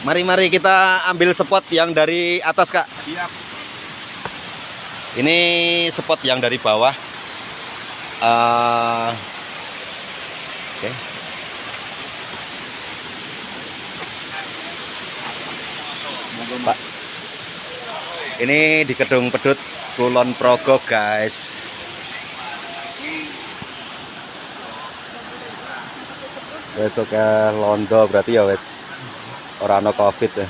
Mari kita ambil spot yang dari atas, Kak. Siap. Ini spot yang dari bawah. Oke. Pak, ini di Kedung Pedut, Kulon Progo, guys. Besok ke Londo berarti ya wes. Orang no covid ya.